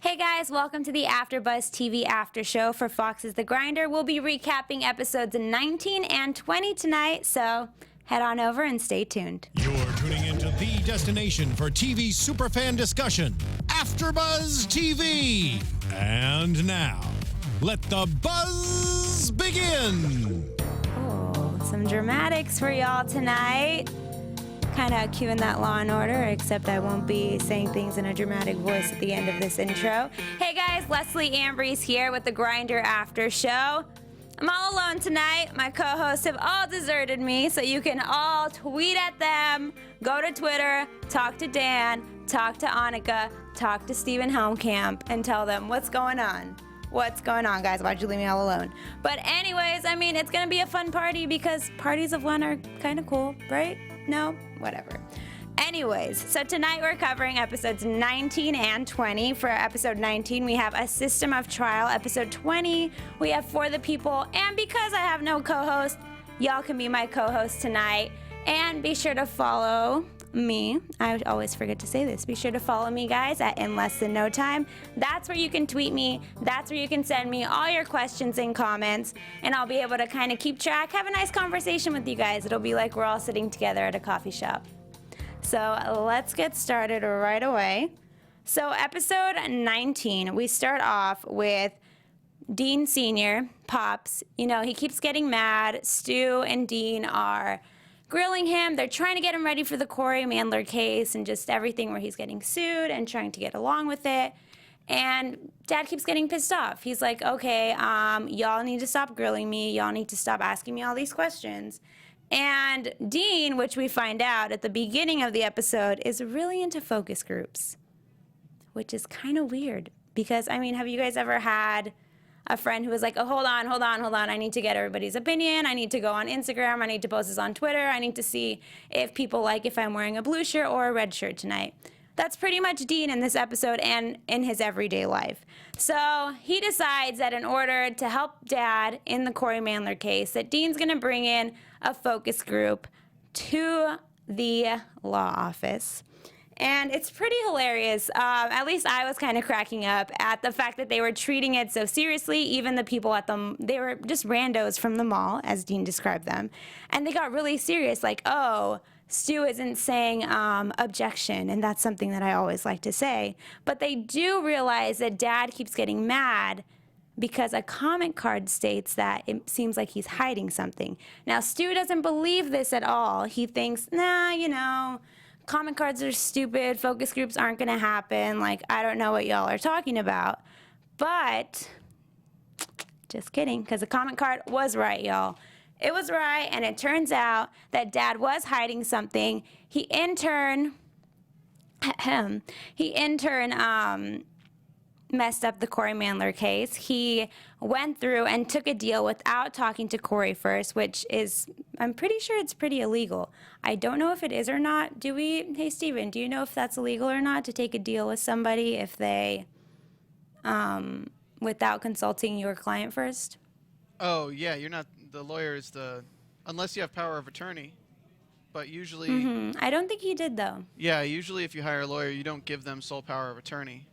Hey guys, welcome to the AFTERBUZZ TV after show for Fox's The Grinder. We'll be recapping episodes 19 and 20 tonight, so head on over and stay tuned. You're tuning into the destination for TV superfan discussion, AFTERBUZZ TV. And now, let the buzz begin. Oh, some dramatics for y'all tonight. Kind of cueing that Law and Order, except I won't be saying things in a dramatic voice at the end of this intro. Hey guys, Leslie Ambriz here with the Grinder After Show. I'm all alone tonight. My co-hosts have all deserted me, so you can all tweet at them, go to Twitter, talk to Dan, talk to Annika, talk to Stephen Helmkamp, and tell them what's going on. What's going on, guys? Why'd you leave me all alone? But anyways, I mean, it's going to be a fun party because parties of one are kind of cool, right? No? Whatever. Anyways, so tonight we're covering episodes 19 and 20. For episode 19, we have A System of Trial. Episode 20, we have For the People. And because I have no co-host, y'all can be my co-host tonight. And be sure to follow me. I always forget to say this. Be sure to follow me, guys, at In Less Than No Time. That's where you can tweet me. That's where you can send me all your questions and comments. And I'll be able to kind of keep track, have a nice conversation with you guys. It'll be like we're all sitting together at a coffee shop. So let's get started right away. So episode 19, we start off with Dean Sr., Pops. You know, he keeps getting mad. Stu and Dean are grilling him. They're trying to get him ready for the Corey Mandler case and just everything where he's getting sued and trying to get along with it. And Dad keeps getting pissed off. He's like, okay, y'all need to stop grilling me. Y'all need to stop asking me all these questions. And Dean, which we find out at the beginning of the episode, is really into focus groups, which is kind of weird because, I mean, have you guys ever had a friend who was like, oh, hold on, I need to get everybody's opinion. I need to go on Instagram. I need to post this on Twitter. I need to see if people like if I'm wearing a blue shirt or a red shirt tonight. That's pretty much Dean in this episode and in his everyday life. So he decides that in order to help Dad in the Corey Mandler case, that Dean's going to bring in a focus group to the law office. And it's pretty hilarious. At least I was kind of cracking up at the fact that they were treating it so seriously. Even the people at them, they were just randos from the mall, as Dean described them. And they got really serious, like, oh, Stu isn't saying objection, and that's something that I always like to say. But they do realize that Dad keeps getting mad because a comment card states that it seems like he's hiding something. Now, Stu doesn't believe this at all. He thinks, nah, you know, comment cards are stupid. Focus groups aren't going to happen. Like, I don't know what y'all are talking about. But, just kidding, because the comment card was right, y'all. It was right, and it turns out that Dad was hiding something. He in turn messed up the Corey Mandler case. He went through and took a deal without talking to Corey first, which is, I'm pretty sure it's pretty illegal. I don't know if it is or not. Hey, Steven, do you know if that's illegal or not to take a deal with somebody if they, without consulting your client first? Oh, yeah, you're not, the lawyer is unless you have power of attorney, but usually. I don't think he did, though. Yeah, usually if you hire a lawyer, you don't give them sole power of attorney.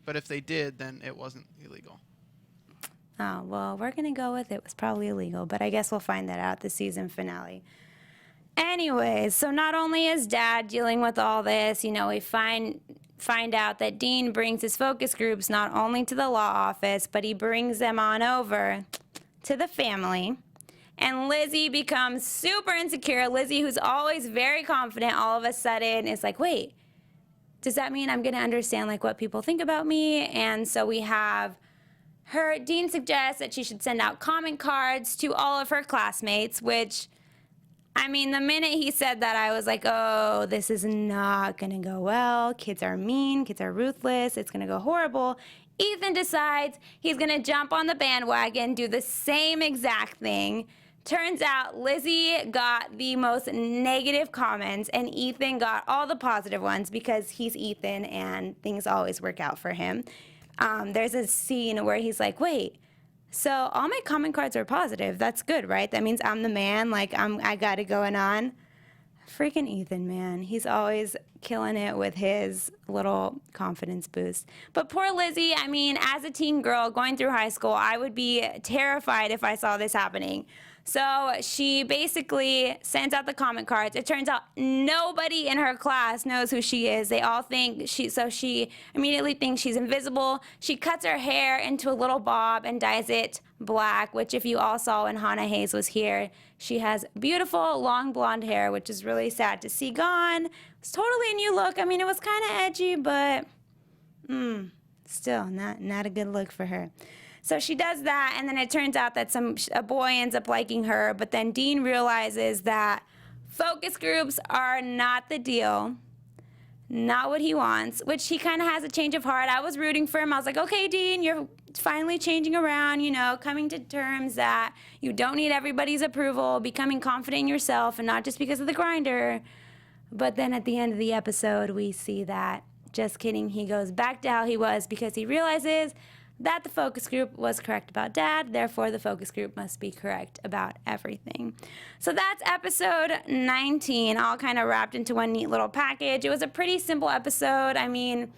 But if they did, then it wasn't illegal. Oh, well, we're going to go with it was probably illegal, but I guess we'll find that out the season finale. Anyways, so not only is Dad dealing with all this, you know, we find out that Dean brings his focus groups not only to the law office, but he brings them on over to the family. And Lizzie becomes super insecure. Lizzie, who's always very confident, all of a sudden is like, wait, does that mean I'm going to understand like what people think about me? And so we have Dean suggests that she should send out comment cards to all of her classmates, which, I mean, the minute he said that, I was like, oh, this is not going to go well. Kids are mean. Kids are ruthless. It's going to go horrible. Ethan decides he's going to jump on the bandwagon, do the same exact thing. Turns out Lizzie got the most negative comments and Ethan got all the positive ones because he's Ethan and things always work out for him. There's a scene where he's like, wait, so all my comment cards are positive. That's good, right? That means I'm the man, like I got it going on. Freaking Ethan, man. He's always killing it with his little confidence boost. But poor Lizzie, I mean, as a teen girl going through high school, I would be terrified if I saw this happening. So she basically sends out the comment cards. It turns out nobody in her class knows who she is. They all think she immediately thinks she's invisible. She cuts her hair into a little bob and dyes it black, which if you all saw when Hannah Hayes was here, she has beautiful long blonde hair, which is really sad to see gone. It's totally a new look. I mean, it was kind of edgy, but still not a good look for her. So she does that, and then it turns out that a boy ends up liking her, but then Dean realizes that focus groups are not the deal, not what he wants, which he kind of has a change of heart. I was rooting for him. I was like, okay, Dean, you're finally changing around, you know, coming to terms that you don't need everybody's approval, becoming confident in yourself, and not just because of the grinder. But then at the end of the episode, we see that, just kidding, he goes back to how he was because he realizes that the focus group was correct about Dad, therefore the focus group must be correct about everything. So that's episode 19, all kind of wrapped into one neat little package. It was a pretty simple episode. I mean,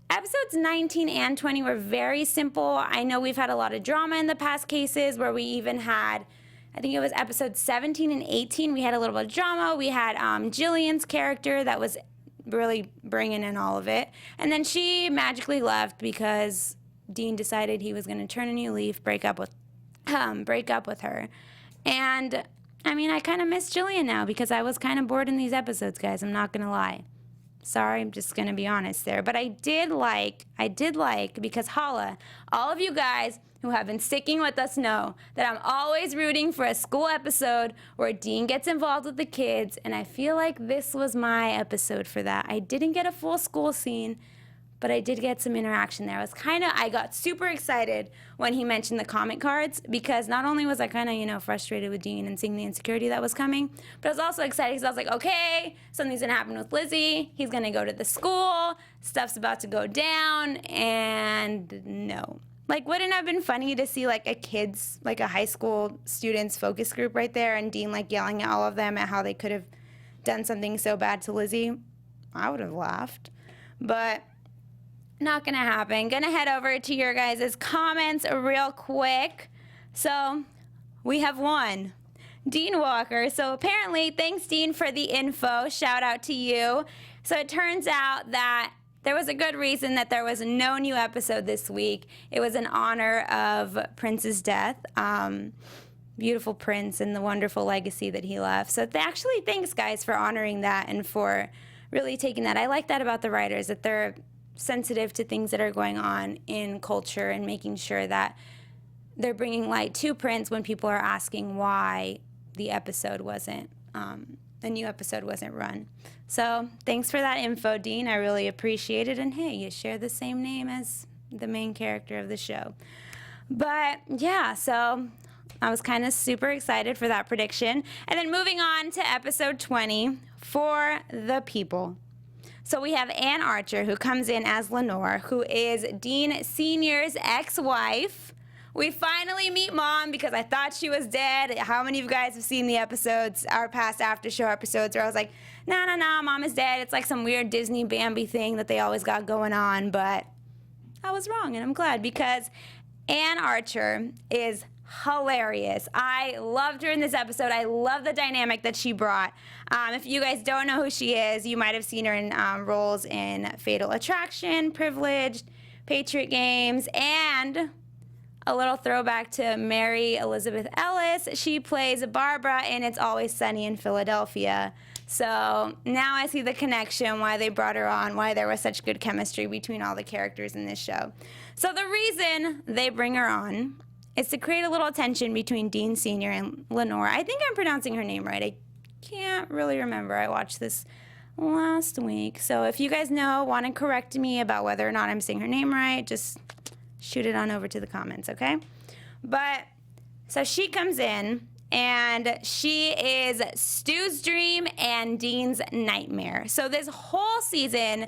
episodes 19 and 20 were very simple. I know we've had a lot of drama in the past cases where we even had, I think it was episodes 17 and 18, we had a little bit of drama. We had Jillian's character that was really bringing in all of it. And then she magically left because Dean decided he was going to turn a new leaf, break up with her. And I mean, I kind of miss Jillian now because I was kind of bored in these episodes, guys. I'm not going to lie. Sorry, I'm just going to be honest there. But I did like, because Hala, all of you guys who have been sticking with us know that I'm always rooting for a school episode where Dean gets involved with the kids. And I feel like this was my episode for that. I didn't get a full school scene, but I did get some interaction there. I got super excited when he mentioned the comment cards because not only was I kind of, you know, frustrated with Dean and seeing the insecurity that was coming, but I was also excited because I was like, okay, something's going to happen with Lizzie. He's going to go to the school. Stuff's about to go down. And no. Like, wouldn't it have been funny to see, like, a high school students focus group right there and Dean, like, yelling at all of them at how they could have done something so bad to Lizzie? I would have laughed. But not gonna happen. Gonna head over to your guys' comments real quick. So we have one, Dean Walker. So apparently, thanks Dean for the info. Shout out to you. So it turns out that there was a good reason that there was no new episode this week. It was in honor of Prince's death. Beautiful Prince and the wonderful legacy that he left. So actually, thanks guys for honoring that and for really taking that. I like that about the writers, that they're sensitive to things that are going on in culture and making sure that they're bringing light to Prince when people are asking why the episode wasn't, the new episode wasn't run. So thanks for that info, Dean. I really appreciate it. And hey, you share the same name as the main character of the show. But yeah, so I was kind of super excited for that prediction. And then moving on to episode 20, For the People. So we have Ann Archer, who comes in as Lenore, who is Dean Sr.'s ex-wife. We finally meet Mom because I thought she was dead. How many of you guys have seen the episodes, our past after show episodes, where I was like, no, Mom is dead. It's like some weird Disney Bambi thing that they always got going on. But I was wrong, and I'm glad because Ann Archer is hilarious. I loved her in this episode. I love the dynamic that she brought. If you guys don't know who she is, you might have seen her in roles in Fatal Attraction, Privileged, Patriot Games, and a little throwback to Mary Elizabeth Ellis. She plays Barbara in It's Always Sunny in Philadelphia. So now I see the connection, why they brought her on, why there was such good chemistry between all the characters in this show. So the reason they bring her on is to create a little tension between Dean Sr. and Lenore. I think I'm pronouncing her name right. I can't really remember. I watched this last week. So if you guys know, want to correct me about whether or not I'm saying her name right, just shoot it on over to the comments, okay? But, so she comes in, and she is Stu's dream and Dean's nightmare. So this whole season,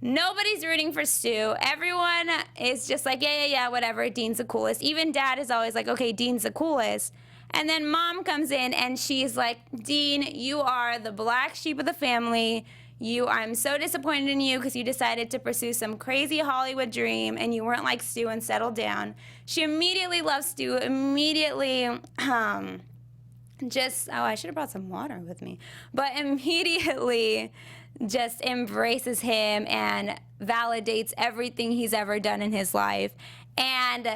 nobody's rooting for Stu. Everyone is just like, yeah, whatever. Dean's the coolest. Even Dad is always like, okay, Dean's the coolest. And then mom comes in and she's like, Dean, you are the black sheep of the family. I'm so disappointed in you because you decided to pursue some crazy Hollywood dream and you weren't like Stu and settled down. She immediately loves Stu, immediately just, oh, I should have brought some water with me, but immediately just embraces him and validates everything he's ever done in his life. And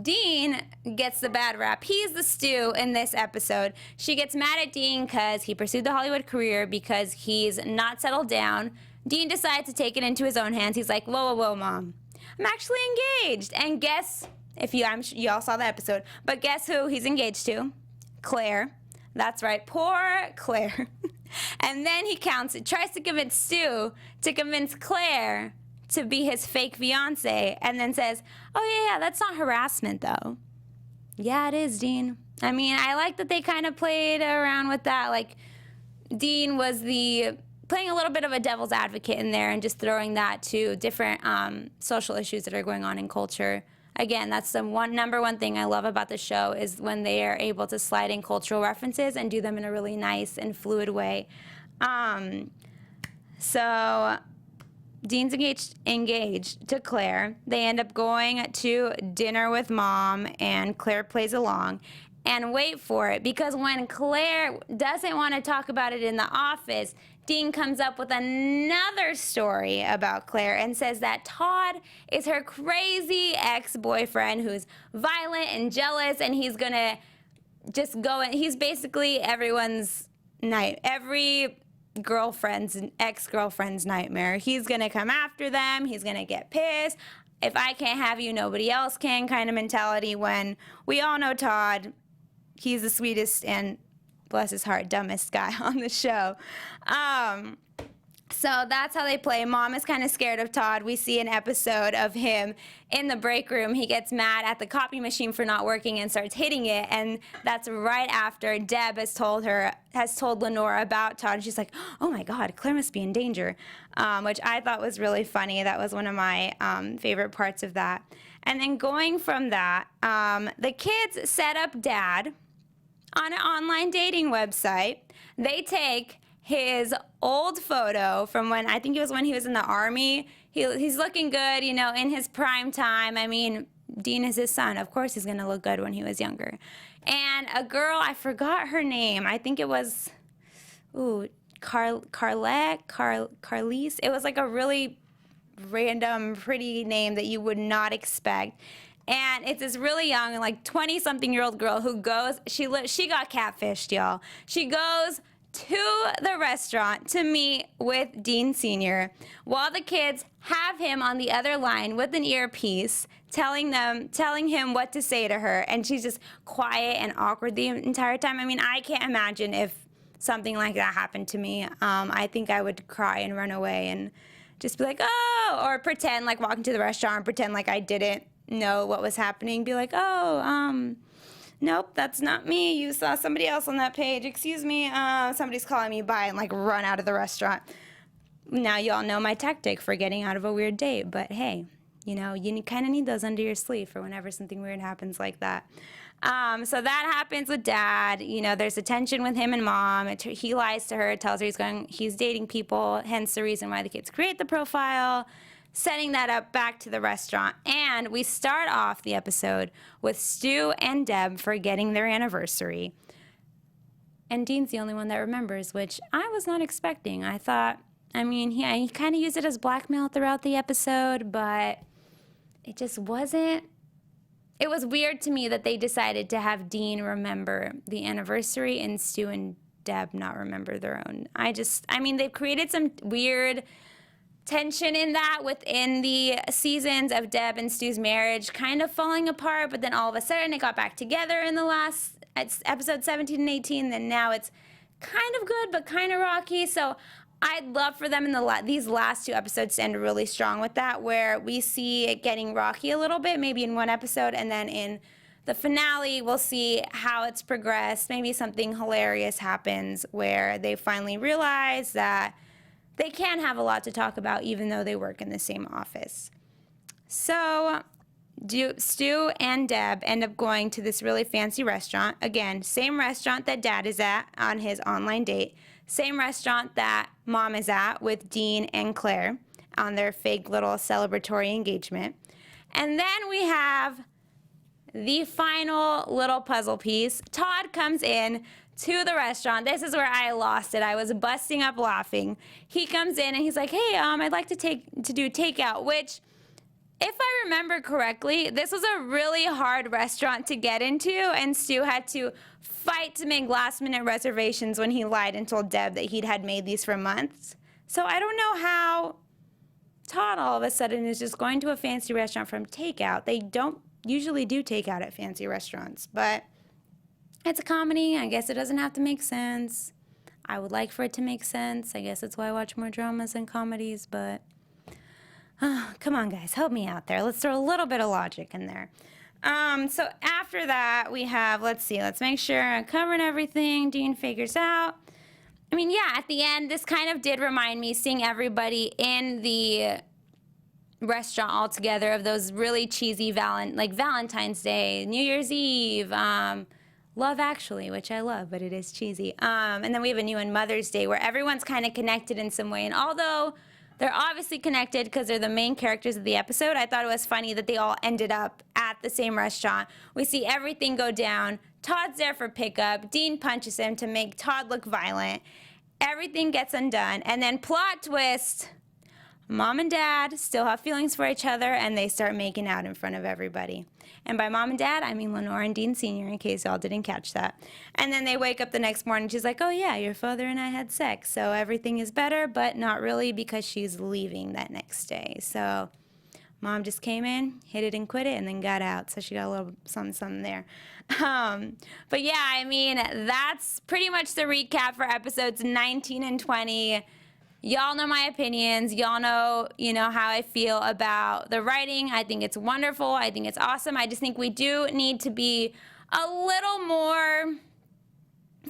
Dean gets the bad rap. He's the Stu in this episode. She gets mad at Dean because he pursued the Hollywood career because he's not settled down. Dean decides to take it into his own hands. He's like, whoa, whoa, whoa, Mom. I'm actually engaged. And guess, you all saw the episode, but guess who he's engaged to? Claire. That's right, poor Claire. And then he tries to convince Stu to convince Claire to be his fake fiance, and then says, oh yeah, that's not harassment though. Yeah, it is, Dean. I mean, I like that they kind of played around with that. Like, Dean was playing a little bit of a devil's advocate in there and just throwing that to different social issues that are going on in culture. Again, that's the number one thing I love about the show is when they are able to slide in cultural references and do them in a really nice and fluid way. So Dean's engaged to Claire. They end up going to dinner with Mom, and Claire plays along. And wait for it, because when Claire doesn't want to talk about it in the office, Dean comes up with another story about Claire and says that Todd is her crazy ex-boyfriend who's violent and jealous, and he's gonna just go and he's basically every girlfriend's ex-girlfriend's nightmare. He's gonna come after them. He's gonna get pissed. If I can't have you, nobody else can kind of mentality, when we all know Todd, he's the sweetest and, bless his heart, dumbest guy on the show. So that's how they play. Mom is kind of scared of Todd. We see an episode of him in the break room. He gets mad at the copy machine for not working and starts hitting it. And that's right after Deb has told Lenora about Todd. And she's like, oh my God, Claire must be in danger, which I thought was really funny. That was one of my favorite parts of that. And then going from that, the kids set up Dad on an online dating website. They take his old photo from when, I think it was when he was in the Army. He's looking good, you know, in his prime time. I mean, Dean is his son. Of course he's going to look good when he was younger. And a girl, I forgot her name. I think it was, Carlise. It was like a really random, pretty name that you would not expect. And it's this really young, like 20-something-year-old girl who goes, she got catfished, y'all. She goes to the restaurant to meet with Dean Sr. while the kids have him on the other line with an earpiece, telling him what to say to her, and she's just quiet and awkward the entire time. I mean, I can't imagine if something like that happened to me. I think I would cry and run away and just be like, oh, or pretend like walk into the restaurant, pretend like I didn't know what was happening, be like, oh, nope, that's not me. You saw somebody else on that page. Excuse me, somebody's calling me by, and like run out of the restaurant. Now you all know my tactic for getting out of a weird date, but hey, you know, you kind of need those under your sleeve for whenever something weird happens like that. So that happens with Dad. You know, there's a tension with him and Mom. He lies to her, tells her he's dating people, hence the reason why the kids create the profile, setting that up back to the restaurant. And we start off the episode with Stu and Deb forgetting their anniversary. And Dean's the only one that remembers, which I was not expecting. I thought, I mean, he kind of used it as blackmail throughout the episode, but it just wasn't. It was weird to me that they decided to have Dean remember the anniversary and Stu and Deb not remember their own. I mean, they've created some weird tension in that within the seasons of Deb and Stu's marriage kind of falling apart, but then all of a sudden it got back together in the last episode 17 and 18. Then now it's kind of good but kind of rocky. So I'd love for them in these last two episodes to end really strong with that, where we see it getting rocky a little bit, maybe in one episode, and then in the finale we'll see how it's progressed. Maybe something hilarious happens where they finally realize that they can have a lot to talk about even though they work in the same office. So Stu and Deb end up going to this really fancy restaurant. Again, same restaurant that Dad is at on his online date. Same restaurant that Mom is at with Dean and Claire on their fake little celebratory engagement. And then we have the final little puzzle piece. Todd comes in to the restaurant. This is where I lost it. I was busting up laughing. He comes in and he's like, hey, I'd like to do takeout, which, if I remember correctly, this was a really hard restaurant to get into, and Stu had to fight to make last-minute reservations when he lied and told Deb that he'd had made these for months. So I don't know how Todd all of a sudden is just going to a fancy restaurant from takeout. They don't usually do takeout at fancy restaurants, but it's a comedy. I guess it doesn't have to make sense. I would like for it to make sense. I guess that's why I watch more dramas than comedies, but come on, guys, help me out there. Let's throw a little bit of logic in there. So after that, we have, let's make sure I'm covering everything. Dean figures out. I mean, yeah, at the end, this kind of did remind me, seeing everybody in the restaurant all together, of those really cheesy Valentine's Day, New Year's Eve, Love Actually, which I love, but it is cheesy. And then we have a new one, Mother's Day, where everyone's kind of connected in some way. And although they're obviously connected because they're the main characters of the episode, I thought it was funny that they all ended up at the same restaurant. We see everything go down. Todd's there for pickup. Dean punches him to make Todd look violent. Everything gets undone. And then plot twist, Mom and Dad still have feelings for each other, and they start making out in front of everybody. And by Mom and Dad, I mean Lenore and Dean Sr., in case y'all didn't catch that. And then they wake up the next morning. She's like, oh, yeah, your father and I had sex. So everything is better, but not really, because she's leaving that next day. So Mom just came in, hit it and quit it, and then got out. So she got a little something there. But yeah, I mean, that's pretty much the recap for episodes 19 and 20. Y'all know my opinions. Y'all know, how I feel about the writing. I think it's wonderful. I think it's awesome. I just think we do need to be a little more,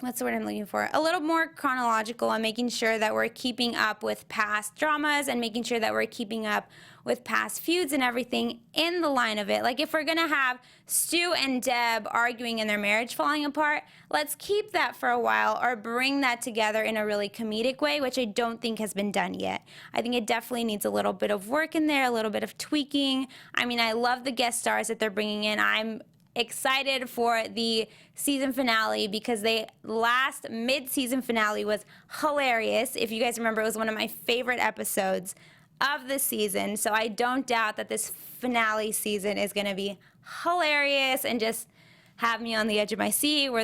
what's the word I'm looking for? A little more chronological and making sure that we're keeping up with past dramas and making sure that we're keeping up with past feuds and everything in the line of it. Like, if we're going to have Stu and Deb arguing and their marriage falling apart, let's keep that for a while, or bring that together in a really comedic way, which I don't think has been done yet. I think it definitely needs a little bit of work in there, a little bit of tweaking. I mean, I love the guest stars that they're bringing in. I'm excited for the season finale, because last mid-season finale was hilarious. If you guys remember, it was one of my favorite episodes of the season. So I don't doubt that this finale season is going to be hilarious and just have me on the edge of my seat, where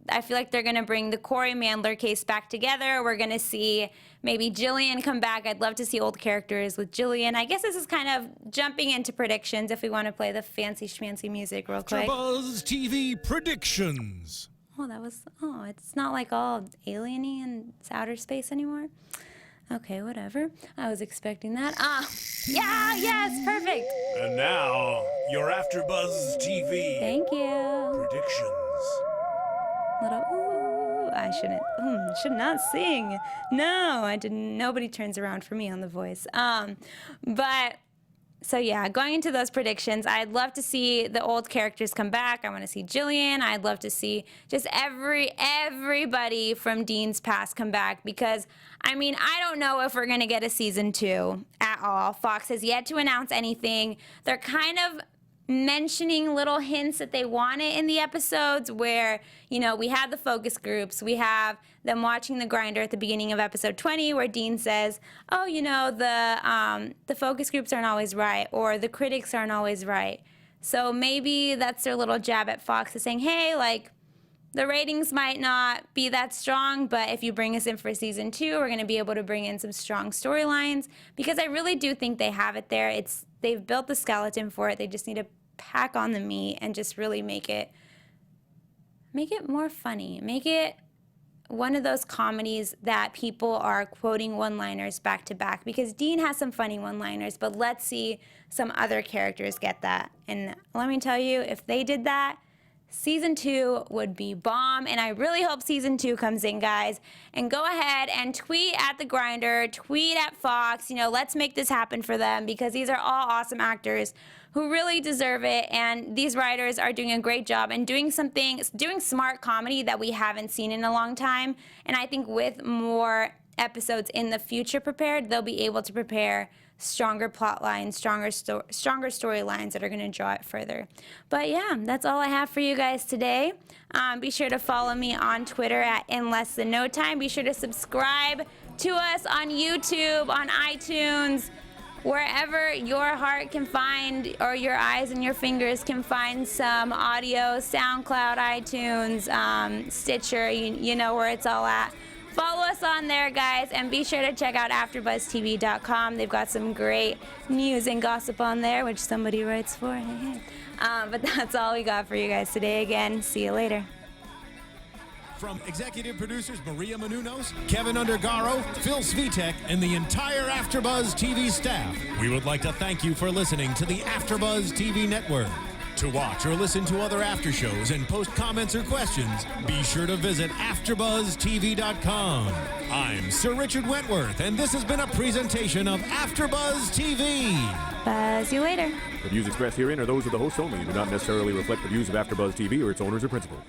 I feel like they're going to bring the Corey Mandler case back together. We're going to see maybe Jillian come back. I'd love to see old characters with Jillian. I guess this is kind of jumping into predictions, if we want to play the fancy schmancy music real quick. AFTERBUZZ TV predictions. It's not like all alien-y and it's outer space anymore. Okay, whatever. I was expecting that. Yes, perfect. And now, your AFTERBUZZ TV Thank you. predictions. I should not sing. No, I didn't. Nobody turns around for me on The Voice. So yeah, going into those predictions, I'd love to see the old characters come back. I want to see Jillian. I'd love to see just everybody from Dean's past come back, because, I mean, I don't know if we're going to get a season 2 at all. Fox has yet to announce anything. They're kind of mentioning little hints that they want it in the episodes, where, we had the focus groups. We have them watching The Grinder at the beginning of episode 20, where Dean says, oh, the focus groups aren't always right, or the critics aren't always right. So maybe that's their little jab at Fox, is saying, hey, like, the ratings might not be that strong, but if you bring us in for season 2, we're going to be able to bring in some strong storylines, because I really do think they have it there. They've built the skeleton for it. They just need to pack on the meat and just really make it more funny. Make it one of those comedies that people are quoting one-liners back to back, because Dean has some funny one-liners, but let's see some other characters get that. And let me tell you, if they did that, Season 2 would be bomb, and I really hope Season 2 comes in, guys. And go ahead and tweet at The Grinder, tweet at Fox. You know, let's make this happen for them, because these are all awesome actors who really deserve it, and these writers are doing a great job and doing smart comedy that we haven't seen in a long time. And I think with more episodes in the future prepared, they'll be able to prepare stronger plot lines, stronger storylines that are going to draw it further. But yeah, that's all I have for you guys today. Be sure to follow me on Twitter at InLessThanNoTime. Be sure to subscribe to us on YouTube, on iTunes, wherever your heart can find, or your eyes and your fingers can find some audio. SoundCloud, iTunes, Stitcher, you know where it's all at. Follow us on there, guys, and be sure to check out AfterBuzzTV.com. They've got some great news and gossip on there, which somebody writes for. But that's all we got for you guys today. Again, see you later. From executive producers Maria Menounos, Kevin Undergaro, Phil Svitek, and the entire AfterBuzz TV staff, we would like to thank you for listening to the AfterBuzz TV network. To watch or listen to other after shows and post comments or questions, be sure to visit AfterBuzzTV.com. I'm Sir Richard Wentworth, and this has been a presentation of AfterBuzz TV. Buzz you later. The views expressed herein are those of the hosts only and do not necessarily reflect the views of AfterBuzz TV or its owners or principals.